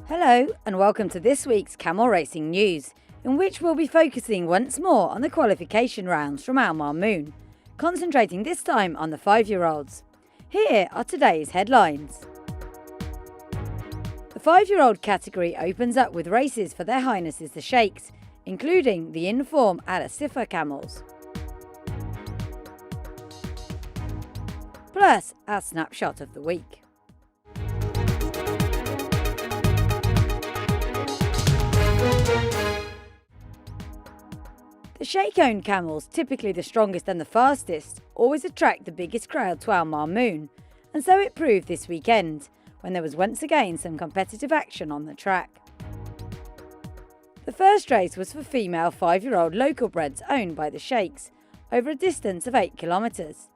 Hello and welcome to this week's Camel Racing News, in which we'll be focusing once more on the qualification rounds from Al Mamoon, concentrating this time on the 5-year-olds. Here are today's headlines. The 5-year-old category opens up with races for Their Highnesses the Sheikhs, including the in-form Al Sifa camels. Plus, our snapshot of the week. The Sheikh-owned camels, typically the strongest and the fastest, always attract the biggest crowd to Al Mamoon, and so it proved this weekend, when there was once again some competitive action on the track. The first race was for female 5-year-old local breds owned by the Sheikhs, over a distance of 8 kilometres.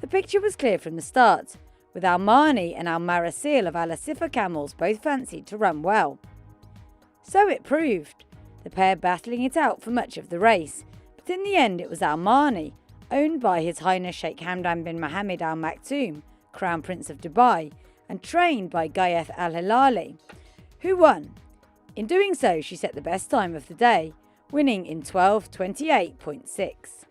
The picture was clear from the start, with Al Mani and Al Marasil of Al Sifa camels both fancied to run well. So it proved, the pair battling it out for much of the race, but in the end it was Al Mani, owned by His Highness Sheikh Hamdan bin Mohammed Al Maktoum, Crown Prince of Dubai, and trained by Gayeth Al Hilali, who won. In doing so, she set the best time of the day, winning in 12:28.6.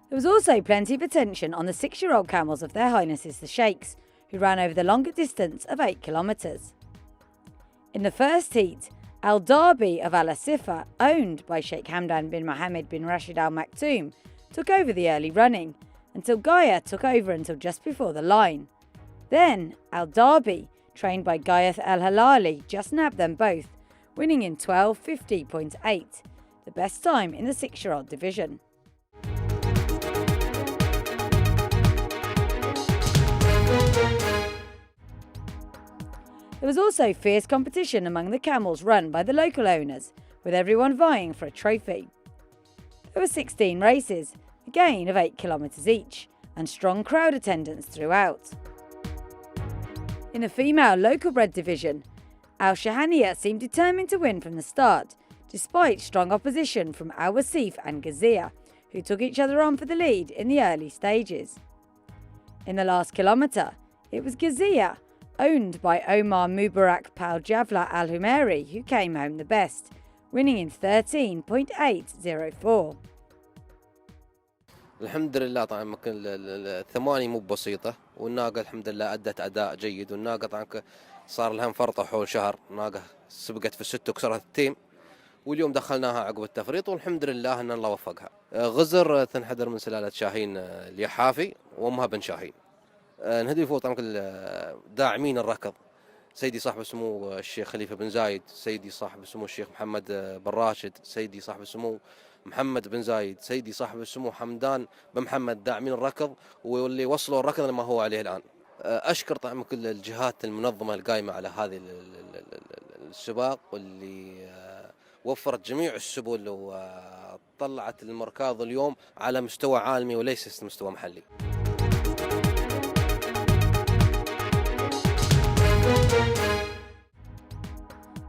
There was also plenty of attention on the 6-year-old camels of Their Highnesses the Sheikhs, who ran over the longer distance of 8 kilometres. In the first heat, Al Darbi of Al Sifa, owned by Sheikh Hamdan bin Mohammed bin Rashid Al Maktoum, took over the early running, until Gaia took over until just before the line. Then Al Darbi, trained by Gayeth Al Hilali, just nabbed them both, winning in 12:50.8, the best time in the 6-year-old division. There was also fierce competition among the camels run by the local owners, with everyone vying for a trophy. There were 16 races, a gain of 8 kilometres each, and strong crowd attendance throughout. In the female local bred division, Al Shahaniya seemed determined to win from the start, despite strong opposition from Al Wasif and Ghazia, who took each other on for the lead in the early stages. In the last kilometre, it was Ghazia, owned by Omar Mubarak Pal Javla Al Humeri, who came home the best, winning in 13.804. الحمد لله طبعا الثمانية مو بسيطة، والناقة الحمد لله أدت أداء جيد، والناقة طبعا صار لها فرطة حول شهر، ناقة سبقت في الست وكسرت التيم، واليوم دخلناها عقب التفريط والحمد لله أن الله وفقها. غزر تنحدر من سلالة شاهين اليحافي وأمها بن شاهين. نهدي فوق طبعا داعمين الركض، سيدي صاحب السمو الشيخ خليفة بن زايد، سيدي صاحب السمو الشيخ محمد بن راشد، سيدي صاحب السمو محمد بن زايد، سيدي صاحب السمو حمدان بن محمد، داعمين الركض واللي وصلوا الركض لما هو عليه الآن. أشكر طبعا كل الجهات المنظمة القائمة على هذه السباق، واللي وفرت جميع السبل وطلعت المركاض اليوم على مستوى عالمي وليس مستوى محلي.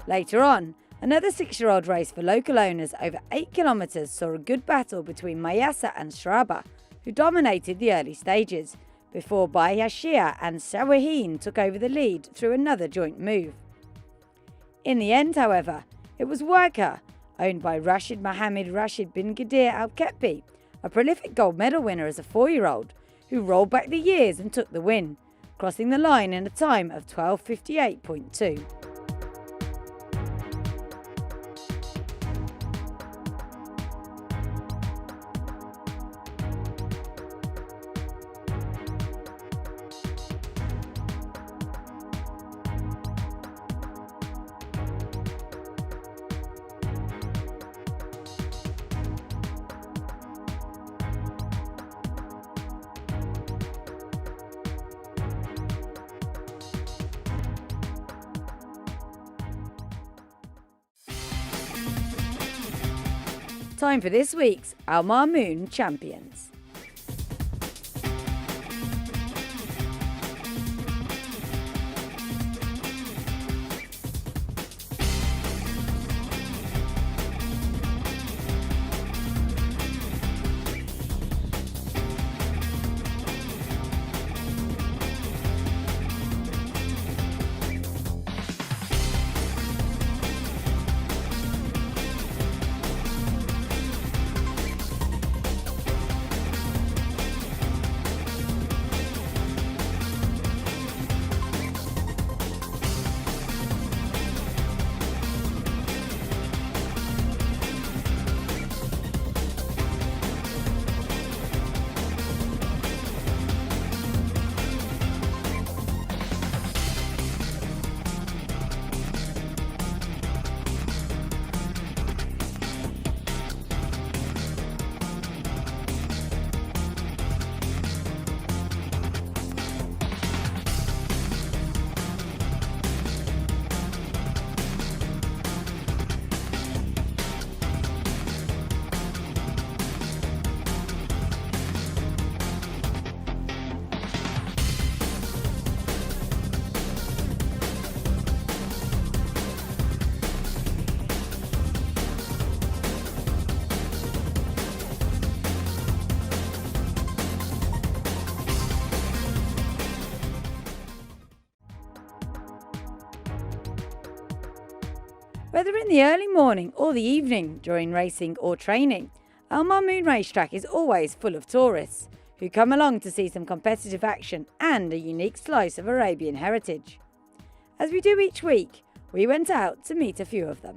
Later on, another 6-year-old race for local owners over 8 kilometres saw a good battle between Mayasa and Shraba, who dominated the early stages, before Bayashia and Sawahin took over the lead through another joint move. In the end, however, it was Waka, owned by Rashid Mohammed Rashid bin Ghadir Al-Kepi, a prolific gold medal winner as a 4-year-old, who rolled back the years and took the win, crossing the line in a time of 12:58.2. Time for this week's Al Mamoon Champions. Whether in the early morning or the evening during racing or training, Al Mamoon racetrack is always full of tourists who come along to see some competitive action and a unique slice of Arabian heritage. As we do each week, we went out to meet a few of them.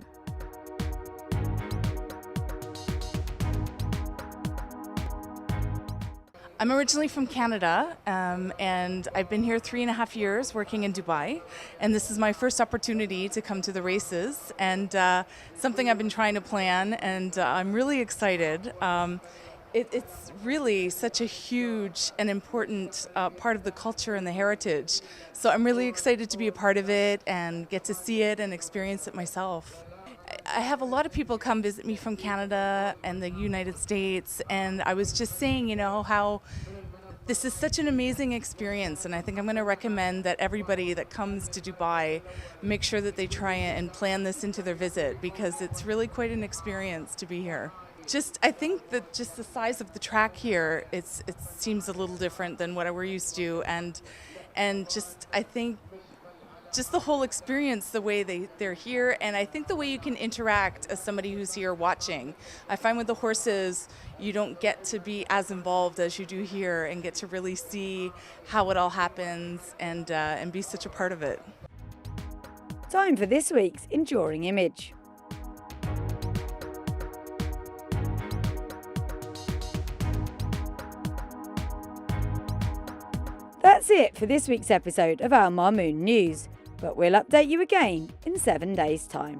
I'm originally from Canada, and I've been here 3.5 years working in Dubai, and this is my first opportunity to come to the races, and something I've been trying to plan, and I'm really excited. It's really such a huge and important part of the culture and the heritage, so I'm really excited to be a part of it and get to see it and experience it myself. I have a lot of people come visit me from Canada and the United States, and I was just saying, how this is such an amazing experience, and I think I'm going to recommend that everybody that comes to Dubai make sure that they try and plan this into their visit, because it's really quite an experience to be here. I think that just the size of the track here, it seems a little different than what we're used to, and I think just the whole experience, the way they're here, and I think the way you can interact as somebody who's here watching. I find with the horses, you don't get to be as involved as you do here and get to really see how it all happens and be such a part of it. Time for this week's Enduring Image. That's it for this week's episode of Al Mamoon News, but we'll update you again in 7 days' time.